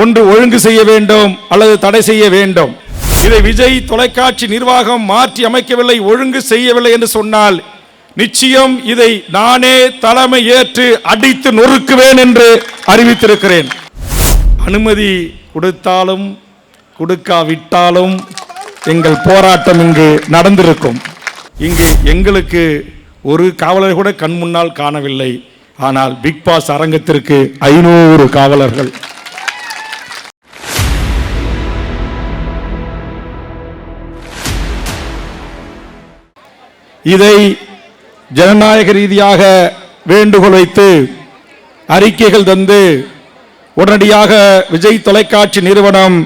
ஒன்று ஒழுங்கு செய்ய வேண்டும் அல்லது தடை செய்ய வேண்டும். இதை விஜய் தொலைக்காட்சி நிர்வாகம் மாற்றி அமைக்கவில்லை, ஒழுங்கு செய்யவில்லை என்று சொன்னால் நிச்சயம் இதை நானே தலைமை ஏற்று அடித்து நொறுக்குவேன் என்று அறிவித்திருக்கிறேன். அனுமதி கொடுத்தாலும் கொடுக்காவிட்டாலும் எங்கள் போராட்டம் இங்கு நடந்திருக்கும். இங்கு எங்களுக்கு ஒரு காவலர் கூட கண் முன்னால் காணவில்லை. ஆனால் பிக் பாஸ் அரங்கத்திற்கு 500 காவலர்கள். இதை ஜனநாயக ரீதியாக வேண்டுகோள் வைத்து அறிக்கைகள் தந்து உடனடியாக விஜய் தொலைக்காட்சி நிறுவனம்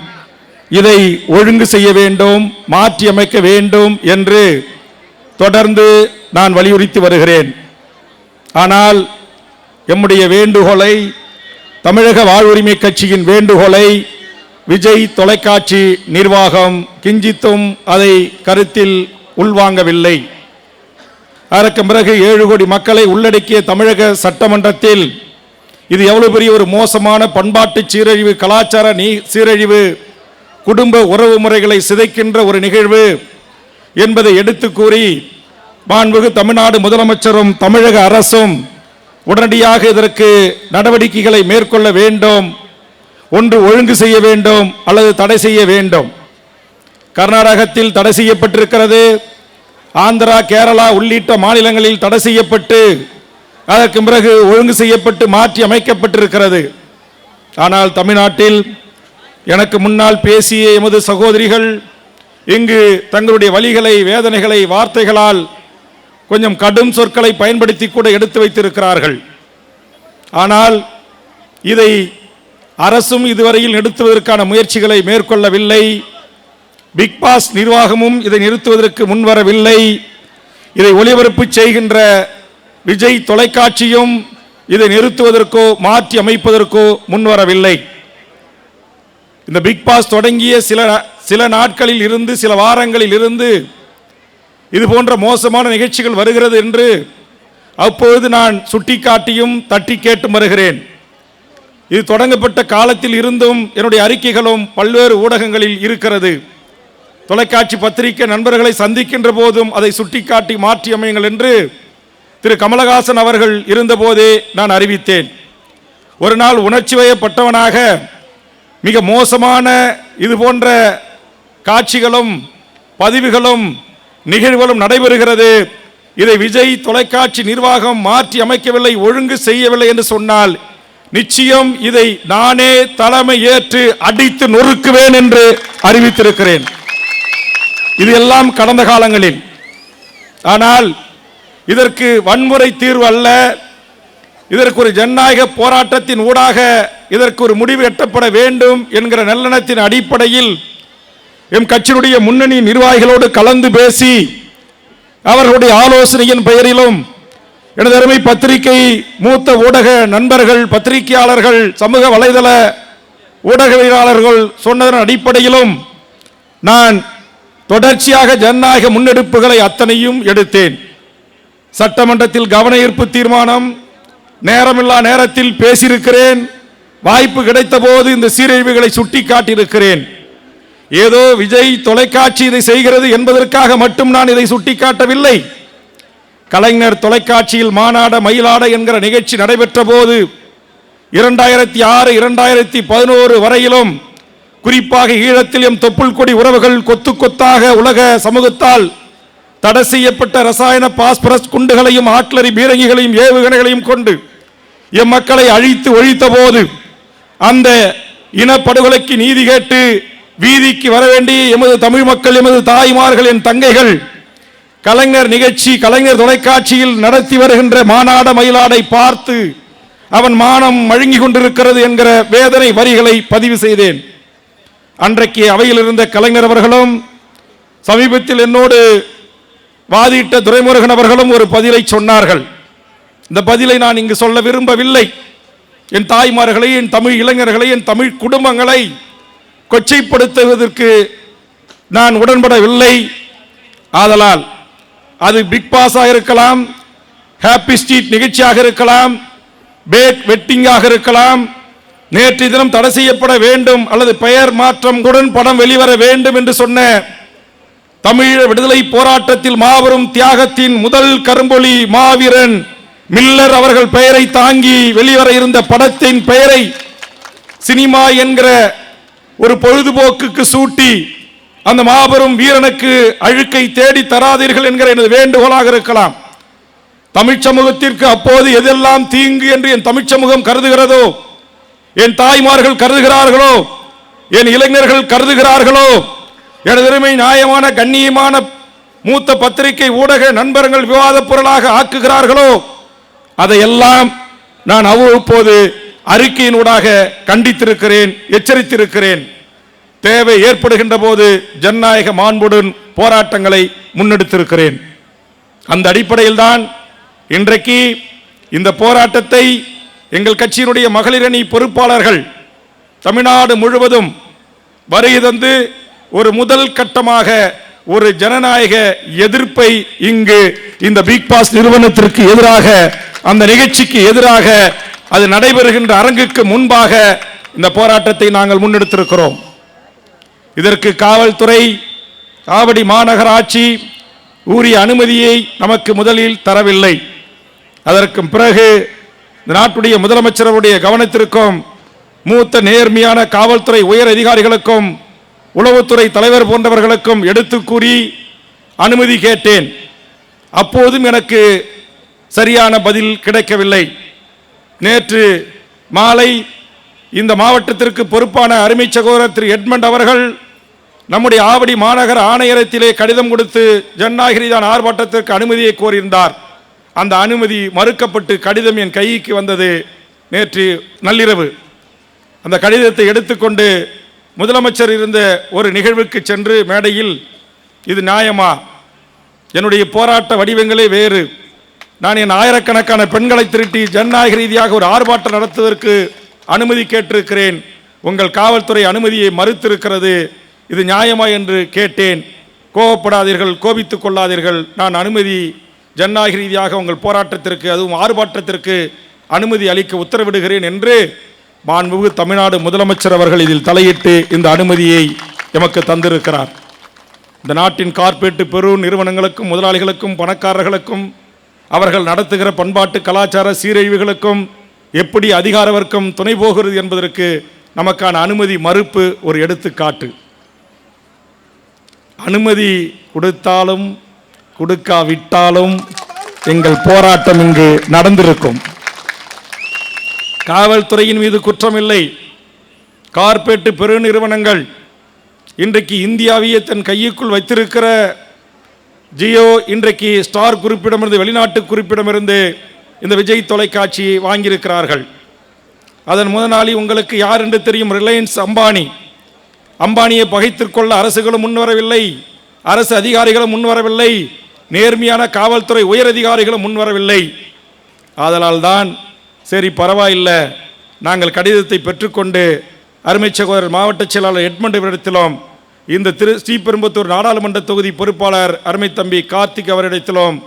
இதை ஒழுங்கு செய்ய வேண்டும், மாற்றி அமைக்க வேண்டும் என்று தொடர்ந்து நான் வலியுறுத்தி வருகிறேன். ஆனால் எம்முடைய வேண்டுகோளை, தமிழக வாழ்வுரிமை கட்சியின் வேண்டுகோளை விஜய் தொலைக்காட்சி நிர்வாகம் கிஞ்சித்தும் அதை கருத்தில் உள்வாங்கவில்லை. அதற்கு பிறகு 7 கோடி மக்களை உள்ளடக்கிய தமிழக சட்டமன்றத்தில் இது எவ்வளவு பெரிய ஒரு மோசமான பண்பாட்டு சீரழிவு, கலாச்சார சீரழிவு, குடும்ப உறவு முறைகளை சிதைக்கின்ற ஒரு நிகழ்வு என்பதை எடுத்து கூறி மாண்புமிகு தமிழ்நாடு முதலமைச்சரும் தமிழக அரசும் உடனடியாக இதற்கு நடவடிக்கைகளை மேற்கொள்ள வேண்டும். ஒன்று ஒழுங்கு செய்ய வேண்டும் அல்லது தடை செய்ய வேண்டும். கர்நாடகத்தில் தடை செய்யப்பட்டிருக்கிறது, ஆந்திரா, கேரளா உள்ளிட்ட மாநிலங்களில் தடை செய்யப்பட்டு அதற்கு பிறகு ஒழுங்கு செய்யப்பட்டு மாற்றி அமைக்கப்பட்டிருக்கிறது. ஆனால் தமிழ்நாட்டில் எனக்கு முன்னால் பேசிய எமது சகோதரிகள் இங்கு தங்களுடைய வலிகளை, வேதனைகளை வார்த்தைகளால் கொஞ்சம் கடும் சொற்களை பயன்படுத்தி கூட எடுத்து வைத்திருக்கிறார்கள். ஆனால் இதை அரசும் இதுவரையில் நிறுத்துவதற்கான முயற்சிகளை மேற்கொள்ளவில்லை. பிக் பாஸ் நிர்வாகமும் இதை நிறுத்துவதற்கு முன்வரவில்லை. இதை ஒளிபரப்பு செய்கின்ற விஜய் தொலைக்காட்சியும் இதை நிறுத்துவதற்கோ மாற்றி அமைப்பதற்கோ முன்வரவில்லை. இந்த பிக் பாஸ் தொடங்கிய சில நாட்களில் இருந்து, சில வாரங்களில் இருந்து இது போன்ற மோசமான நிகழ்ச்சிகள் வருகிறது என்று அப்பொழுது நான் சுட்டிக்காட்டியும் தட்டி கேட்டும் வருகிறேன். இது தொடங்கப்பட்ட காலத்தில் இருந்தும் என்னுடைய அறிக்கைகளும் பல்வேறு ஊடகங்களில் இருக்கிறது. தொலைக்காட்சி பத்திரிகை நண்பர்களை சந்திக்கின்ற போதும் அதை சுட்டிக்காட்டி மாற்றி அமையுங்கள் என்று திரு கமலஹாசன் அவர்கள் இருந்தபோதே நான் அறிவித்தேன். ஒரு நாள் உணர்ச்சி வயப்பட்டவனாக மிக மோசமான இது போன்ற காட்சிகளும் பதிவுகளும் நிகழ்வுகளும் நடைபெறுகிறது. இதை விஜய் தொலைக்காட்சி நிர்வாகம் மாற்றி அமைக்கவில்லை, ஒழுங்கு செய்யவில்லை என்று சொன்னால் நிச்சயம் இதை நானே தலைமை ஏற்று அடித்து நொறுக்குவேன் என்று அறிவித்திருக்கிறேன். இது எல்லாம் கடந்த காலங்களில். ஆனால் இதற்கு வன்முறை தீர்வு அல்ல. இதற்கு ஒரு ஜனநாயக போராட்டத்தின் ஊடாக இதற்கு ஒரு முடிவு எட்டப்பட வேண்டும் என்கிற நல்லெண்ணத்தின் அடிப்படையில் எம் கட்சியினுடைய முன்னணி நிர்வாகிகளோடு கலந்து பேசி அவர்களுடைய ஆலோசனையின் பெயரிலும் எனது அருமை பத்திரிகை மூத்த ஊடக நண்பர்கள், பத்திரிகையாளர்கள், சமூக வலைதள ஊடகவியலாளர்கள் சொன்னதன் அடிப்படையிலும் நான் தொடர்ச்சியாக ஜனநாயக முன்னெடுப்புகளை அத்தனையும் எடுத்தேன். சட்டமன்றத்தில் கவன ஈர்ப்பு தீர்மானம், நேரமில்லா நேரத்தில் பேசியிருக்கிறேன். வாய்ப்பு கிடைத்த போது இந்த சீரழிவுகளை சுட்டிக்காட்டியிருக்கிறேன். ஏதோ விஜய் தொலைக்காட்சி இதை செய்கிறது என்பதற்காக மட்டும் நான் இதை சுட்டிக்காட்டவில்லை. கலைஞர் தொலைக்காட்சியில் மாநாட மயிலாட என்கிற நிகழ்ச்சி நடைபெற்ற போது 2006, 2011 வரையிலும் குறிப்பாக ஈழத்தில் எம் தொப்புள் கொடி உறவுகள் கொத்து கொத்தாக உலக சமூகத்தால் தடை செய்யப்பட்ட ரசாயன பாஸ்பரஸ் குண்டுகளையும் ஆட்லரி பீரங்கிகளையும் ஏவுகணைகளையும் கொண்டு எம் மக்களை அழித்து ஒழித்த போது அந்த இனப்படுகொலைக்கு நீதி கேட்டு வீதிக்கு வர வேண்டிய எமது தமிழ் மக்கள், எமது தாய்மார்கள், என் தங்கைகள் கலைஞர் நிகழ்ச்சி, கலைஞர் தொலைக்காட்சியில் நடத்தி வருகின்ற மாநாட மயிலாடை பார்த்து அவன் மானம் மழுங்கி கொண்டிருக்கிறது என்கிற வேதனை வரிகளை பதிவு செய்தேன். அன்றைக்கு அவையில் இருந்த கலைஞர் அவர்களும் சமீபத்தில் என்னோடு வாதிட்ட துரைமுருகன் அவர்களும் ஒரு பதிலை சொன்னார்கள். இந்த பதிலை நான் இங்கு சொல்ல விரும்பவில்லை. என் தாய்மார்களை, என் தமிழ் இளைஞர்களை, என் தமிழ் குடும்பங்களை கொச்சைப்படுத்துவதற்கு நான் உடன்படவில்லை. ஆதலால் அது பிக் பாஸாக இருக்கலாம், ஹாப்பி ஸ்ட்ரீட் நிகழ்ச்சியாக இருக்கலாம், பேட் வெட்டிங்காக இருக்கலாம், நேற்றைய தினம் தடை செய்யப்பட வேண்டும் அல்லது பெயர் மாற்றம் உடன் படம் வெளிவர வேண்டும் என்று சொன்ன தமிழ் விடுதலை போராட்டத்தில் மாபெரும் தியாகத்தின் முதல் கரும்பொலி மாவீரன் மில்லர் அவர்கள் பெயரை தாங்கி வெளிவர இருந்த படத்தின் பெயரை சினிமா என்கிற ஒரு பொழுதுபோக்குக்கு சூட்டி அந்த மாபெரும் வீரனுக்கு அழுக்கை தேடி தராதீர்கள் என்கிற எனது வேண்டுகோளாக இருக்கலாம். தமிழ் சமூகத்திற்கு அப்போது எதெல்லாம் தீங்கு என்று என் தமிழ் சமூகம் கருதுகிறதோ, என் தாய்மார்கள் கருதுகிறார்களோ, என் இளைஞர்கள் கருதுகிறார்களோ, எனது நியாயமான கண்ணியமான மூத்த பத்திரிகை ஊடக நண்பர்கள் விவாத பொருளாக ஆக்குகிறார்களோ, அதையெல்லாம் நான் அவ்வப்போது அறிக்கையினூடாக கண்டித்திருக்கிறேன், எச்சரித்திருக்கிறேன். தேவை ஏற்படுகின்ற போது ஜனநாயக மாண்புடன் போராட்டங்களை முன்னெடுத்திருக்கிறேன். அந்த அடிப்படையில் தான் இன்றைக்கு இந்த போராட்டத்தை எங்கள் கட்சியினுடைய மகளிரணி பொறுப்பாளர்கள் தமிழ்நாடு முழுவதும் வருகை தந்து ஒரு முதல் கட்டமாக ஒரு ஜனநாயக எதிர்ப்பை இங்கு இந்த பிக் பாஸ் நிறுவனத்திற்கு எதிராக, அந்த நிகழ்ச்சிக்கு எதிராக, அது நடைபெறுகின்ற அரங்குக்கு முன்பாக இந்த போராட்டத்தை நாங்கள் முன்னெடுத்திருக்கிறோம். இதற்கு காவல்துறை, ஆவடி மாநகராட்சி உரிய அனுமதியை நமக்கு முதலில் தரவில்லை. அதற்கு பிறகு இந்த நாட்டுடைய முதலமைச்சருடைய கவனத்திற்கும் மூத்த நேர்மையான காவல்துறை உயர் அதிகாரிகளுக்கும் உளவுத்துறை தலைவர் போன்றவர்களுக்கும் எடுத்து கூறி அனுமதி கேட்டேன். அப்போதும் எனக்கு சரியான பதில் கிடைக்கவில்லை. நேற்று மாலை இந்த மாவட்டத்திற்கு பொறுப்பான அருமை சகோதரர் திரு எட்மண்ட் அவர்கள் நம்முடைய ஆவடி மாநகர ஆணையரத்திலே கடிதம் கொடுத்து ஜனநாயக ஆர்ப்பாட்டத்திற்கு அனுமதியை கோரியிருந்தார். அந்த அனுமதி மறுக்கப்பட்டு கடிதம் என் கைக்கு வந்தது நேற்று நள்ளிரவு. அந்த கடிதத்தை எடுத்துக்கொண்டு முதலமைச்சர் இருந்த ஒரு நிகழ்வுக்கு சென்று மேடையில், இது நியாயமா? என்னுடைய போராட்ட வடிவங்களே வேறு. நான் என் ஆயிரக்கணக்கான பெண்களை திரட்டி ஜனநாயக ரீதியாக ஒரு ஆர்ப்பாட்டம் நடத்துவதற்கு அனுமதி கேட்டிருக்கிறேன். உங்கள் காவல்துறை அனுமதியை மறுத்திருக்கிறது. இது நியாயமா என்று கேட்டேன். கோபப்படாதீர்கள், கோபித்துக் கொள்ளாதீர்கள். நான் அனுமதி ஜனநாயக ரீதியாக உங்கள் போராட்டத்திற்கு, அதுவும் ஆர்ப்பாட்டத்திற்கு அனுமதி அளிக்க உத்தரவிடுகிறேன் என்று மாண்புமிகு தமிழ்நாடு முதலமைச்சர் அவர்கள் இதில் தலையிட்டு இந்த அனுமதியை எமக்கு தந்திருக்கிறார். இந்த நாட்டின் கார்ப்பரேட் பெரு நிறுவனங்களுக்கும் முதலாளிகளுக்கும் பணக்காரர்களுக்கும் அவர்கள் நடத்துகிற பண்பாட்டு கலாச்சார சீரழிவுகளுக்கும் எப்படி அதிகார வர்க்கம் துணை போகிறது என்பதற்கு நமக்கான அனுமதி மறுப்பு ஒரு எடுத்துக்காட்டு. அனுமதி கொடுத்தாலும் கொடுக்காவிட்டாலும் எங்கள் போராட்டம் இங்கு நடந்திருக்கும். காவல்துறையின் மீது குற்றமில்லை. கார்ப்பரேட் பெருநிறுவனங்கள் இன்றைக்கு இந்தியாவையே தன் கையுக்குள் வைத்திருக்கிற ஜியோ இன்றைக்கு ஸ்டார் குறிப்பிடமிருந்து, வெளிநாட்டு குறிப்பிடமிருந்து இந்த விஜய் தொலைக்காட்சியை வாங்கியிருக்கிறார்கள். அதன் முதலாளி உங்களுக்கு யார் என்று தெரியும், ரிலையன்ஸ் அம்பானி. அம்பானியை பகைத்திற்கொள்ள அரசுகளும் முன்வரவில்லை, அரசு அதிகாரிகளும் முன்வரவில்லை, நேர்மையான காவல்துறை உயர் அதிகாரிகளும் முன்வரவில்லை. ஆதலால் தான் சரி பரவாயில்லை, நாங்கள் கடிதத்தை பெற்றுக்கொண்டு அருமை சகோதரர் மாவட்ட செயலாளர் எட்மண்ட் இடத்திலும், இந்த ஸ்ரீபெரும்புத்தூர் நாடாளுமன்ற தொகுதி பொறுப்பாளர் அருமை தம்பி கார்த்திக் அவரிடத்திலும்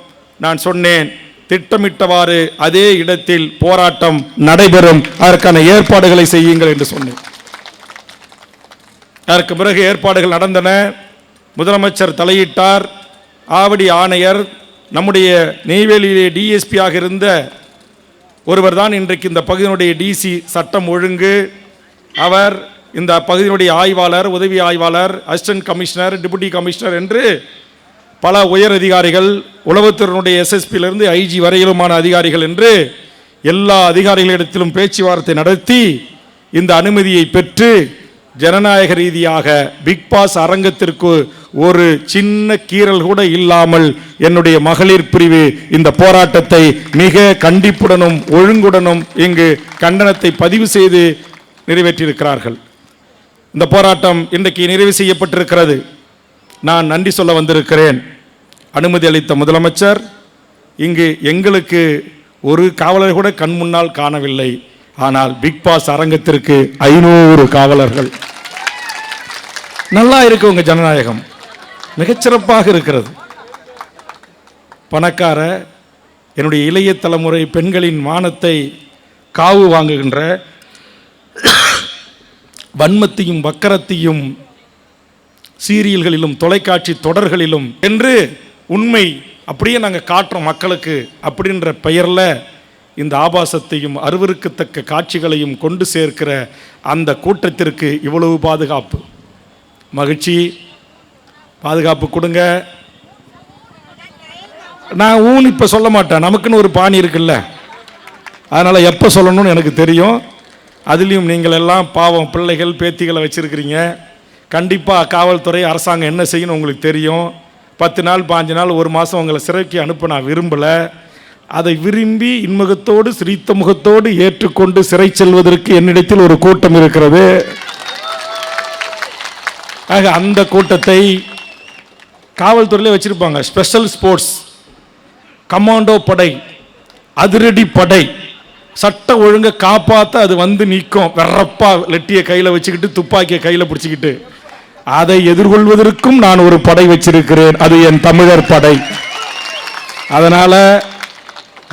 நான் சொன்னேன், திட்டமிட்டவாறு அதே இடத்தில் போராட்டம் நடைபெறும், அதற்கான ஏற்பாடுகளை செய்யுங்கள் என்று சொன்னேன். அதற்கு பிறகு ஏற்பாடுகள் நடந்தன. முதலமைச்சர் தலையிட்டார். ஆவடி ஆணையர், நம்முடைய நெய்வேலியிலே டிஎஸ்பியாக இருந்த ஒருவர் தான் இன்றைக்கு இந்த பகுதியினுடைய டிசி சட்டம் ஒழுங்கு. அவர் இந்த பகுதியினுடைய ஆய்வாளர், உதவி ஆய்வாளர், அசிஸ்டன்ட் கமிஷனர், டிப்யூட்டி கமிஷனர் என்று பல உயர் அதிகாரிகள், உளவுத்துறையினுடைய எஸ்எஸ்பியிலிருந்து ஐஜி வரையிலுமான அதிகாரிகள் என்று எல்லா அதிகாரிகளிடத்திலும் பேச்சுவார்த்தை நடத்தி இந்த அனுமதியை பெற்று ஜனநாயக ரீதியாக பிக் பாஸ் அரங்கத்திற்கு ஒரு சின்ன கீறல் கூட இல்லாமல் என்னுடைய மகளிர் பிரிவு இந்த போராட்டத்தை மிக கண்டிப்புடனும் ஒழுங்குடனும் இங்கு கண்டனத்தை பதிவு செய்து நிறைவேற்றியிருக்கிறார்கள். இந்த போராட்டம் இன்றைக்கு நிறைவு செய்யப்பட்டிருக்கிறது. நான் நன்றி சொல்ல வந்திருக்கிறேன். அனுமதி அளித்த முதலமைச்சர் இங்கு எங்களுக்கு ஒரு காவலர் கூட கண் முன்னால் காணவில்லை. ஆனால் பிக் பாஸ் அரங்கத்திற்கு 500 காவலர்கள். நல்லா இருக்கு உங்க ஜனநாயகம், மிகச்சிறப்பாக இருக்கிறது. பணக்கார என்னுடைய இளைய தலைமுறை பெண்களின் மானத்தை காவு வாங்குகின்ற வன்மத்தையும் வக்கரத்தையும் சீரியல்களிலும் தொலைக்காட்சி தொடர்களிலும் என்று உண்மை அப்படியே நாங்கள் காட்டுறோம் மக்களுக்கு அப்படின்ற பெயரில் இந்த ஆபாசத்தையும் அருவருக்கத்தக்க காட்சிகளையும் கொண்டு சேர்க்கிற அந்த கூட்டத்திற்கு இவ்வளவு பாதுகாப்பு. மகிழ்ச்சி, பாதுகாப்பு கொடுங்க. நான் ஊன் இப்போ சொல்ல மாட்டேன், நமக்குன்னு ஒரு பாணி இருக்குல்ல, அதனால் எப்போ சொல்லணும்னு எனக்கு தெரியும். அதுலேயும் நீங்கள் எல்லாம் பாவம் பிள்ளைகள் பேத்திகளை வச்சுருக்கிறீங்க. கண்டிப்பாக காவல்துறை அரசாங்கம் என்ன செய்யணும் உங்களுக்கு தெரியும். 10 நாள் 5 நாள் 1 மாதம் உங்களை சிறைக்கு அனுப்ப நான் விரும்பலை. அதை விரும்பி இன்முகத்தோடு சிரித்த முகத்தோடு ஏற்றுக்கொண்டு சிறை செல்வதற்கு என்னிடத்தில் ஒரு கூட்டம் இருக்கிறது. ஆக அந்த கூட்டத்தை காவல்துறையிலே வச்சிருப்பாங்க. ஸ்பெஷல் ஸ்போர்ட்ஸ், கமாண்டோ படை, அதிரடி படை, சட்ட ஒழுங்கை காப்பாற்ற அது வந்து நிற்கும். வெறப்பா லெட்டியை கையில் வச்சுக்கிட்டு துப்பாக்கியை கையில் பிடிச்சிக்கிட்டு அதை எதிர்கொள்வதற்கும் நான் ஒரு படை வச்சிருக்கிறேன். அது என் தமிழர் படை. அதனால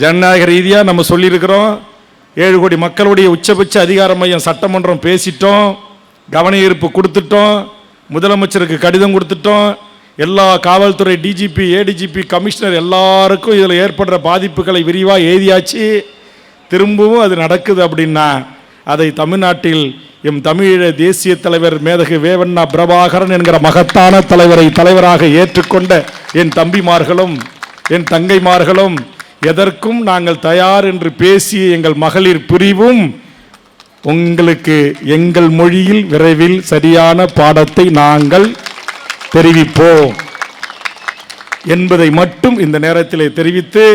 ஜனநாயக ரீதியாக நம்ம சொல்லியிருக்கிறோம். 7 கோடி மக்களுடைய உச்சபட்ச அதிகார மையம் சட்டமன்றம் பேசிட்டோம், கவன ஈர்ப்பு கொடுத்துட்டோம், முதலமைச்சருக்கு கடிதம் கொடுத்துட்டோம், எல்லா காவல்துறை டிஜிபி ஏடிஜிபி கமிஷனர் எல்லாருக்கும் இதில் ஏற்படுற பாதிப்புகளை விரிவாக எழுதியாச்சு. திரும்பவும் அது நடக்குது அப்படின்னா அதை தமிழ்நாட்டில் எம் தமிழீழ தேசிய தலைவர் மேதகு வேவண்ணா பிரபாகரன் என்கிற மகத்தான தலைவரை தலைவராக ஏற்றுக்கொண்ட என் தம்பிமார்களும் என் தங்கைமார்களும் எதற்கும் நாங்கள் தயார் என்று பேசிய எங்கள் மகளிர் பிரிவும் உங்களுக்கு எங்கள் மொழியில் விரைவில் சரியான பாடத்தை நாங்கள் தெரிவிப்போம் என்பதை மட்டும் இந்த நேரத்தில் தெரிவித்து